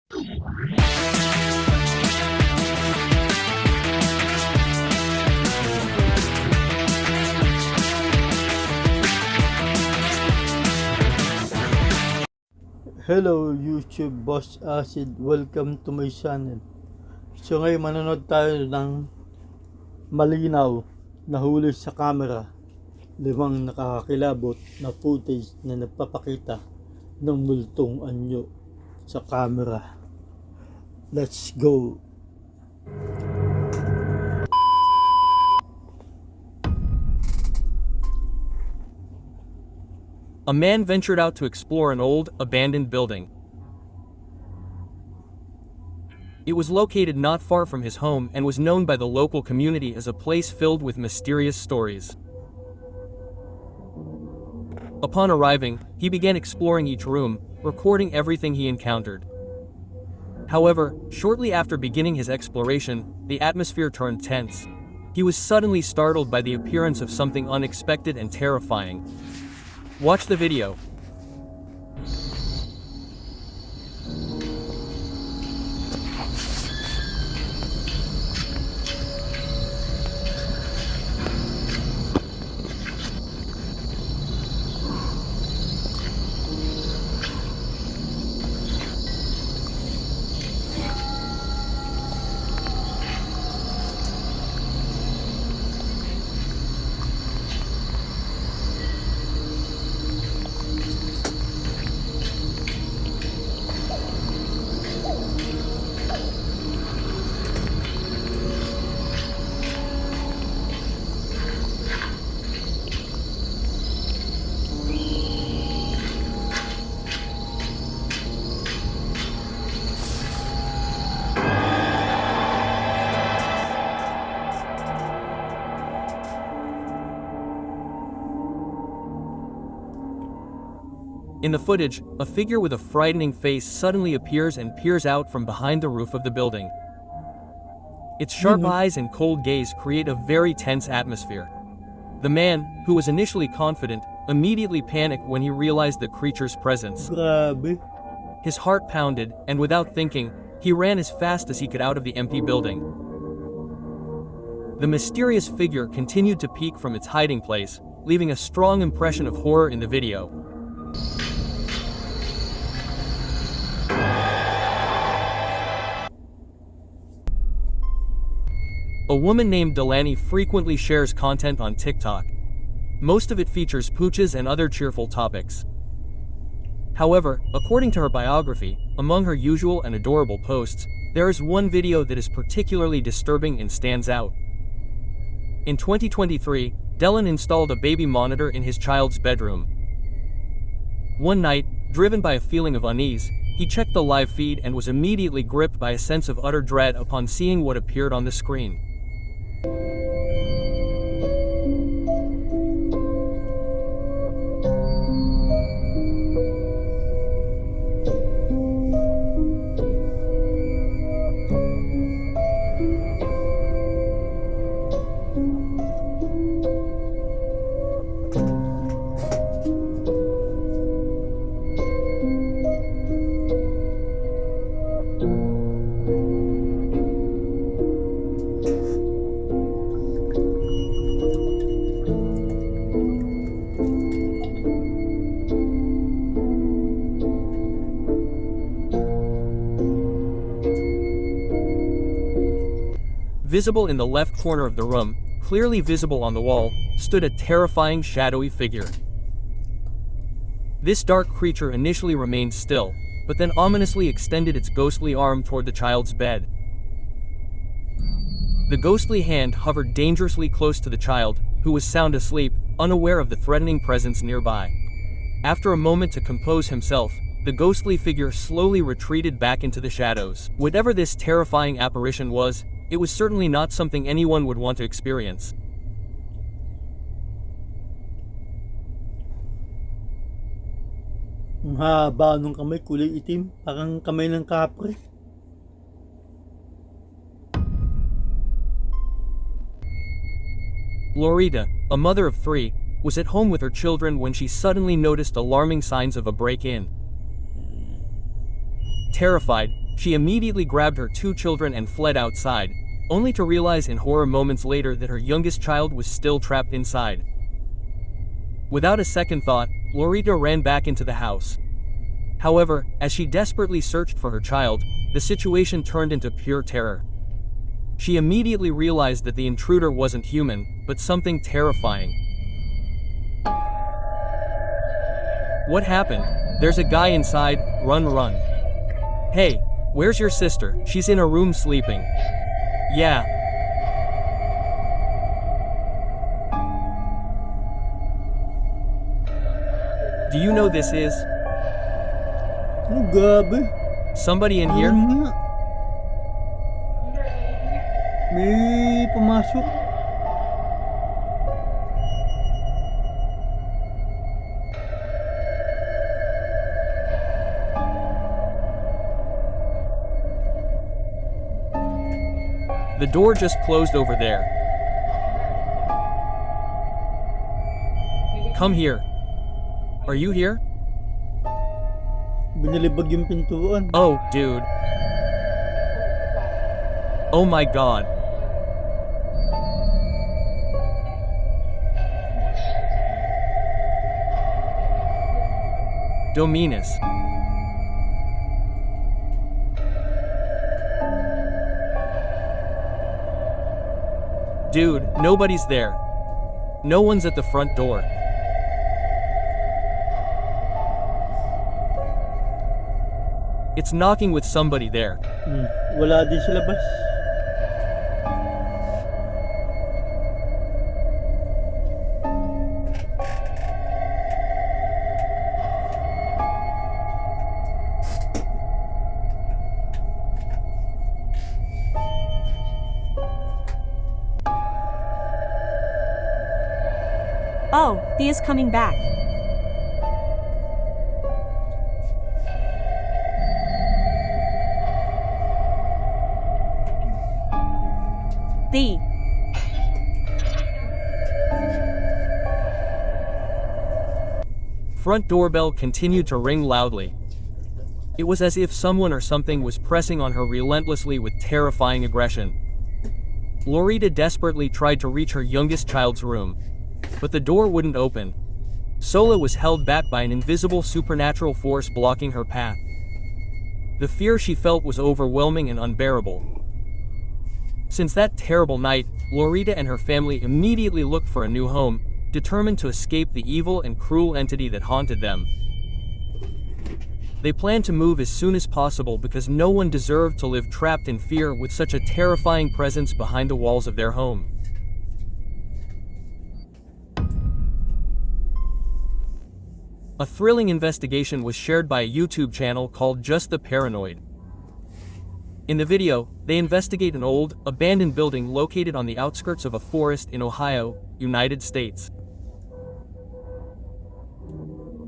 Hello YouTube Boss Acid, welcome to my channel. So ngayon manonood tayo ng malinaw na huli sa camera, 5 nakakakilabot na footage na nagpapakita ng multong anyo sa camera. Let's go! A man ventured out to explore an old, abandoned building. It was located not far from his home and was known by the local community as a place filled with mysterious stories. Upon arriving, he began exploring each room, recording everything he encountered. However, shortly after beginning his exploration, the atmosphere turned tense. He was suddenly startled by the appearance of something unexpected and terrifying. Watch the video. In the footage, a figure with a frightening face suddenly appears and peers out from behind the roof of the building. Its sharp eyes and cold gaze create a very tense atmosphere. The man, who was initially confident, immediately panicked when he realized the creature's presence. Grabe. His heart pounded, and without thinking, he ran as fast as he could out of the empty building. The mysterious figure continued to peek from its hiding place, leaving a strong impression of horror in the video. A woman named Delaney frequently shares content on TikTok. Most of it features pooches and other cheerful topics. However, according to her biography, among her usual and adorable posts, there is one video that is particularly disturbing and stands out. In 2023, Delan installed a baby monitor in his child's bedroom. One night, driven by a feeling of unease, he checked the live feed and was immediately gripped by a sense of utter dread upon seeing what appeared on the screen. Visible in the left corner of the room, clearly visible on the wall, stood a terrifying shadowy figure. This dark creature initially remained still, but then ominously extended its ghostly arm toward the child's bed. The ghostly hand hovered dangerously close to the child, who was sound asleep, unaware of the threatening presence nearby. After a moment to compose himself, the ghostly figure slowly retreated back into the shadows. Whatever this terrifying apparition was, it was certainly not something anyone would want to experience. Ang haba nung kamay, kulay itim, parang kamay ng kapre. Lorita, a mother of 3, was at home with her children when she suddenly noticed alarming signs of a break-in. Terrified, She immediately grabbed her 2 children and fled outside, only to realize in horror moments later that her youngest child was still trapped inside. Without a second thought, Lorita ran back into the house. However, as she desperately searched for her child, the situation turned into pure terror. She immediately realized that the intruder wasn't human, but something terrifying. What happened? There's a guy inside, run. Hey, where's your sister? She's in a room sleeping. Yeah. Do you know this is? Oh, gabi. Somebody in here? Nga. May pumasok. The door just closed over there. Come here. Are you here? Binalibag yung pintuan. Oh, dude. Oh my god. Dominus. Dude, nobody's there. No one's at the front door. It's knocking with somebody there. Wala din sa labas. Oh, Thea is coming back. Thea. Front doorbell continued to ring loudly. It was as if someone or something was pressing on her relentlessly with terrifying aggression. Lorita desperately tried to reach her youngest child's room, but the door wouldn't open. Sola was held back by an invisible supernatural force blocking her path. The fear she felt was overwhelming and unbearable. Since that terrible night, Lorita and her family immediately looked for a new home, determined to escape the evil and cruel entity that haunted them. They planned to move as soon as possible because no one deserved to live trapped in fear with such a terrifying presence behind the walls of their home. A thrilling investigation was shared by a YouTube channel called Just the Paranoid. In the video, they investigate an old, abandoned building located on the outskirts of a forest in Ohio, United States.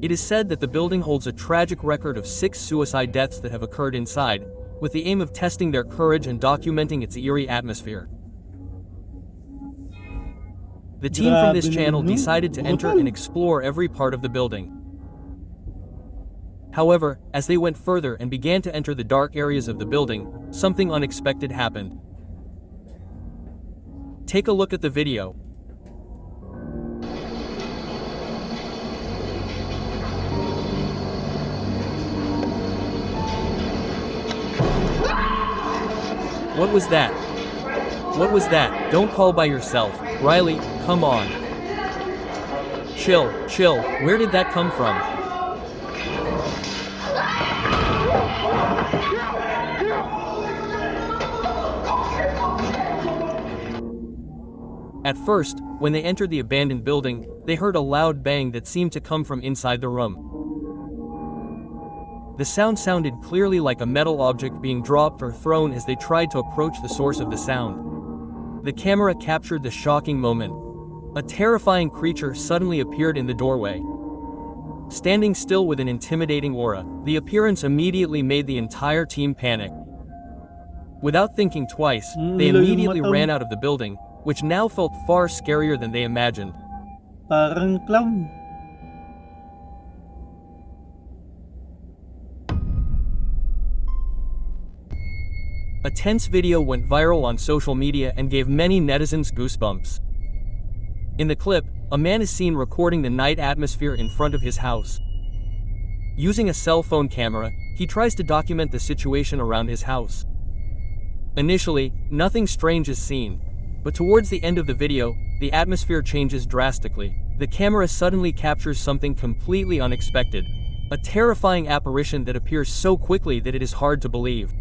It is said that the building holds a tragic record of 6 suicide deaths that have occurred inside, with the aim of testing their courage and documenting its eerie atmosphere. The team from this channel decided to enter and explore every part of the building. However, as they went further and began to enter the dark areas of the building, something unexpected happened. Take a look at the video. What was that? What was that? Don't call by yourself. Riley, come on. Chill. Where did that come from? At first, when they entered the abandoned building, they heard a loud bang that seemed to come from inside the room. The sound sounded clearly like a metal object being dropped or thrown as they tried to approach the source of the sound. The camera captured the shocking moment. A terrifying creature suddenly appeared in the doorway. Standing still with an intimidating aura, the appearance immediately made the entire team panic. Without thinking twice, they immediately ran out of the building, which now felt far scarier than they imagined. Parang clown. A tense video went viral on social media and gave many netizens goosebumps. In the clip, a man is seen recording the night atmosphere in front of his house. Using a cell phone camera, he tries to document the situation around his house. Initially, nothing strange is seen, but towards the end of the video, the atmosphere changes drastically. The camera suddenly captures something completely unexpected, a terrifying apparition that appears so quickly that it is hard to believe.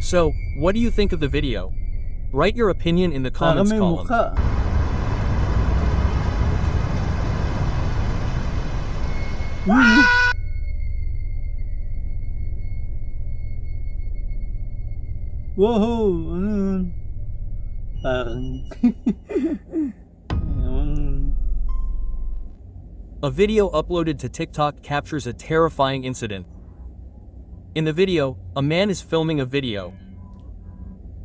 So, what do you think of the video? Write your opinion in the Parang comments may column. mukha. Yun. Wow, ano yun? Parang... A video uploaded to TikTok captures a terrifying incident. In the video, a man is filming a video.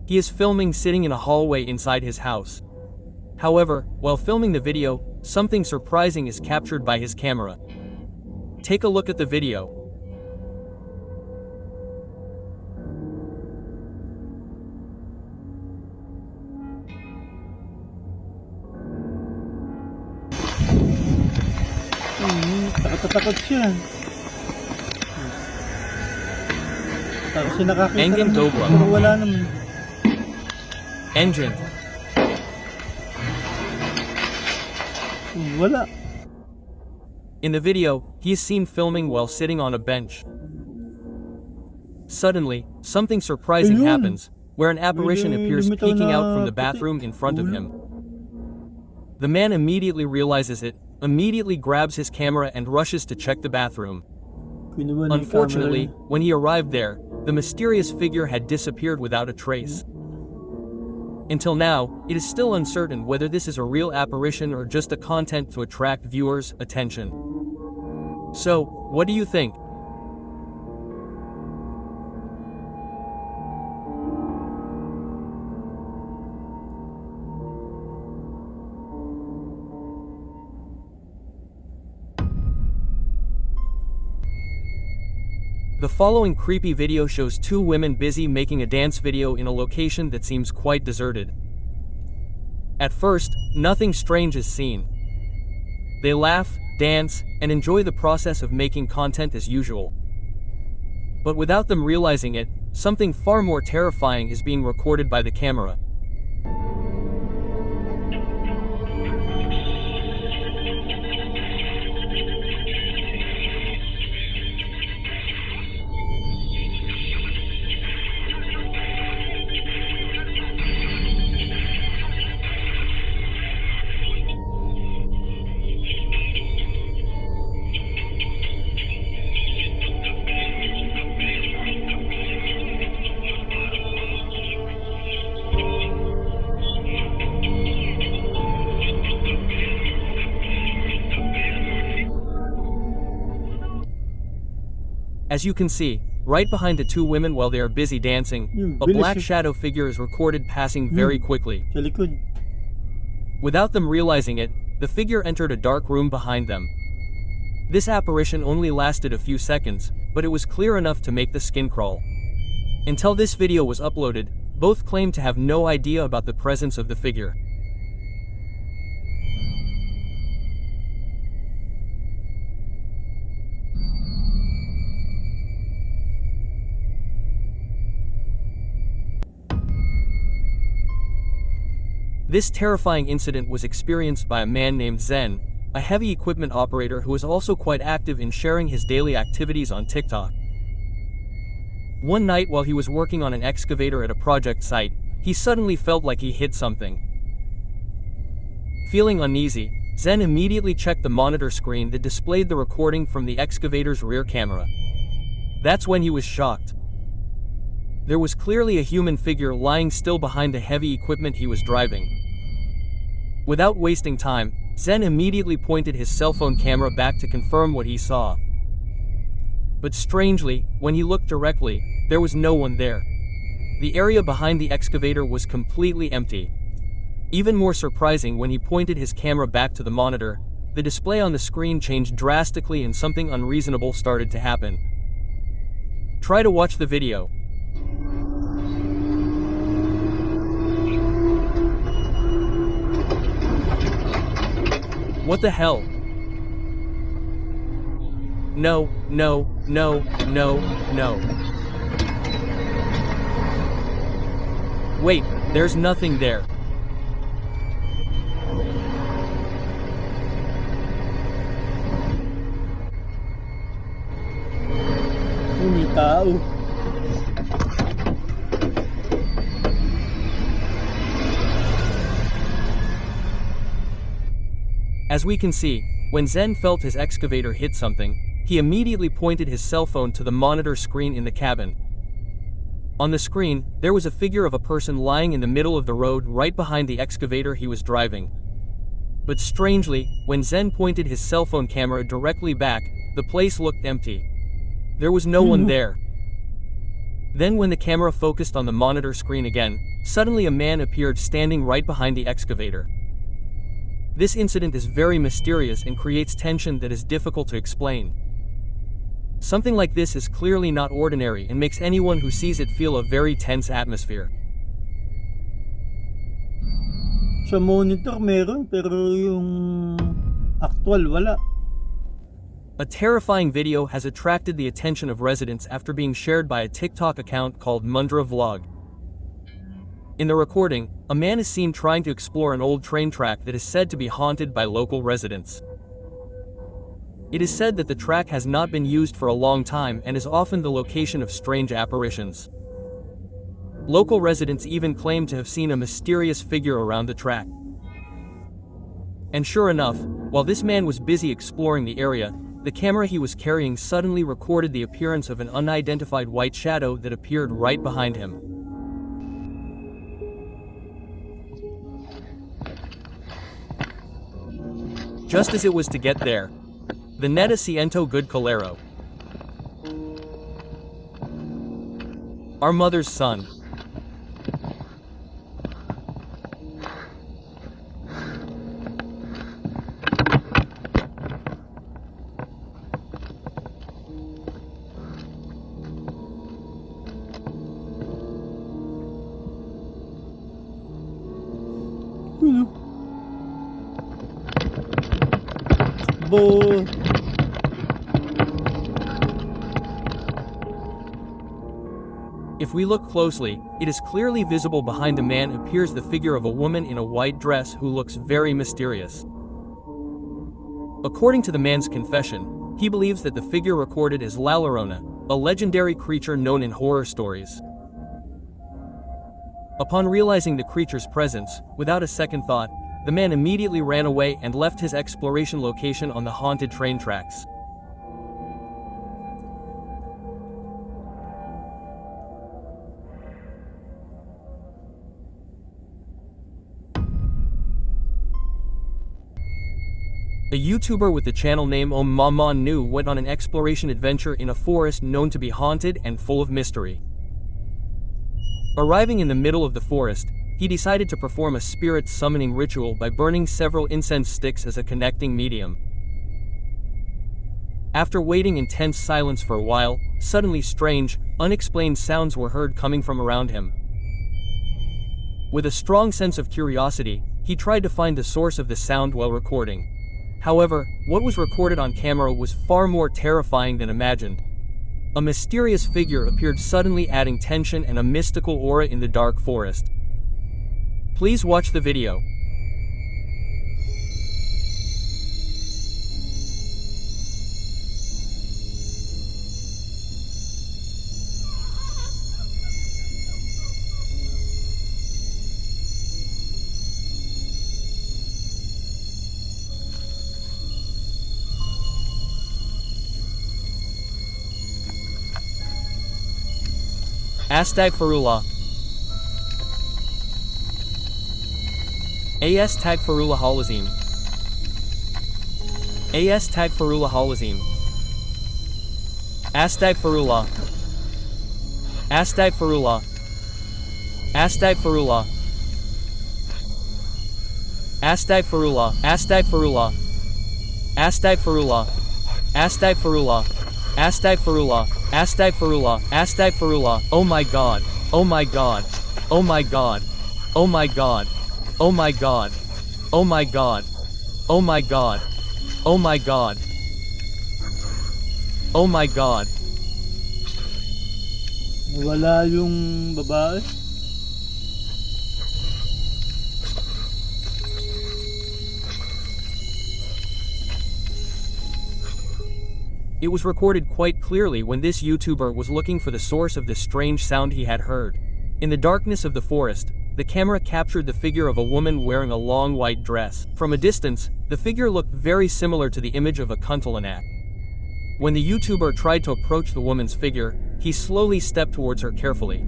He is filming sitting in a hallway inside his house. However, while filming the video, something surprising is captured by his camera. Take a look at the video. Takot siya. Tapos siya nakakita Engine naman, Dobra. pero wala naman. Engine. Wala. In the video, he is seen filming while sitting on a bench. Suddenly, something surprising Ayun. happens, where an apparition appears lumitaw peeking na out from the puti. bathroom in front of Ulo. him. The man immediately realizes it, immediately grabs his camera and rushes to check the bathroom. Kinuha ni Unfortunately, camera. when he arrived there, the mysterious figure had disappeared without a trace. Until now, it is still uncertain whether this is a real apparition or just a content to attract viewers' attention. So, what do you think? The following creepy video shows two women busy making a dance video in a location that seems quite deserted. At first, nothing strange is seen. They laugh, dance, and enjoy the process of making content as usual. But without them realizing it, something far more terrifying is being recorded by the camera. As you can see, right behind the two women while they are busy dancing, a black shadow figure is recorded passing very quickly. Sa likod. Without them realizing it, the figure entered a dark room behind them. This apparition only lasted a few seconds, but it was clear enough to make the skin crawl. Until this video was uploaded, both claimed to have no idea about the presence of the figure. This terrifying incident was experienced by a man named Zen, a heavy equipment operator who is also quite active in sharing his daily activities on TikTok. One night while he was working on an excavator at a project site, he suddenly felt like he hit something. Feeling uneasy, Zen immediately checked the monitor screen that displayed the recording from the excavator's rear camera. That's when he was shocked. There was clearly a human figure lying still behind the heavy equipment he was driving. Without wasting time, Zen immediately pointed his cell phone camera back to confirm what he saw. But strangely, when he looked directly, there was no one there. the area behind the excavator was completely empty. Even more surprising, when he pointed his camera back to the monitor, the display on the screen changed drastically and something unreasonable started to happen. Try to watch the video. What the hell? No, no, no, no, no. Wait, there's nothing there. May tao. As we can see, when Zen felt his excavator hit something, he immediately pointed his cell phone to the monitor screen in the cabin. On the screen, there was a figure of a person lying in the middle of the road right behind the excavator he was driving. But strangely, when Zen pointed his cell phone camera directly back, the place looked empty. There was no one there. Then when the camera focused on the monitor screen again, suddenly a man appeared standing right behind the excavator. This incident is very mysterious and creates tension that is difficult to explain. Something like this is clearly not ordinary and makes anyone who sees it feel a very tense atmosphere. Sa monitor meron, pero yung actual wala. A terrifying video has attracted the attention of residents after being shared by a TikTok account called Mundra Vlog. In the recording, a man is seen trying to explore an old train track that is said to be haunted by local residents. It is said that the track has not been used for a long time and is often the location of strange apparitions. Local residents even claim to have seen a mysterious figure around the track. And sure enough, while this man was busy exploring the area, the camera he was carrying suddenly recorded the appearance of an unidentified white shadow that appeared right behind him. Just as it was to get there, the neta siento good colero. Our mother's son. Bo. If we look closely, it is clearly visible behind the man appears the figure of a woman in a white dress who looks very mysterious. According to the man's confession, he believes that the figure recorded is La Llorona, a legendary creature known in horror stories. Upon realizing the creature's presence, without a second thought, the man immediately ran away and left his exploration location on the haunted train tracks. A YouTuber with the channel name Mama Nu went on an exploration adventure in a forest known to be haunted and full of mystery. Arriving in the middle of the forest, he decided to perform a spirit summoning ritual by burning several incense sticks as a connecting medium. After waiting in tense silence for a while, suddenly strange, unexplained sounds were heard coming from around him. With a strong sense of curiosity, he tried to find the source of the sound while recording. However, what was recorded on camera was far more terrifying than imagined. A mysterious figure appeared suddenly, adding tension and a mystical aura in the dark forest. Please watch the video. Astagfirullah. Astagfirullah halazim. Astagfirullah halazim. Astagfirullah. Astagfirullah. Astagfirullah. Astagfirullah. Astagfirullah. Astagfirullah. Astagfirullah. Astagfirullah. Astagfirullah. Astagfirullah. Oh my God. Oh my God. Oh my God. Oh my God. Oh my God. Oh my God. Oh my God. Oh my God. Oh my God. Wala yung babae. It was recorded quite clearly when this YouTuber was looking for the source of the strange sound he had heard. In the darkness of the forest, the camera captured the figure of a woman wearing a long white dress. From a distance, the figure looked very similar to the image of a kuntilanak. When the YouTuber tried to approach the woman's figure, he slowly stepped towards her carefully.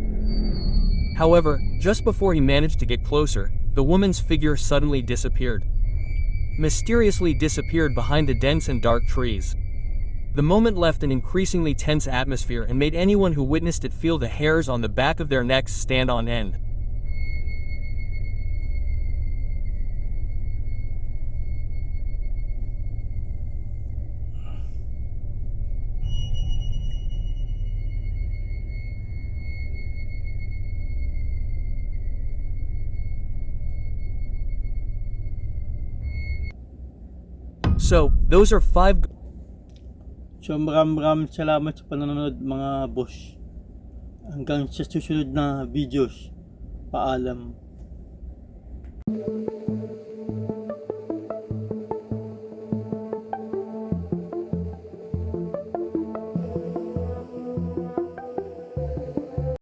However, just before he managed to get closer, the woman's figure suddenly disappeared. Mysteriously disappeared behind the dense and dark trees. The moment left an increasingly tense atmosphere and made anyone who witnessed it feel the hairs on the back of their necks stand on end. So, those are 5 So maraming salamat sa panonood mga boss. Hanggang sa susunod na videos. Paalam.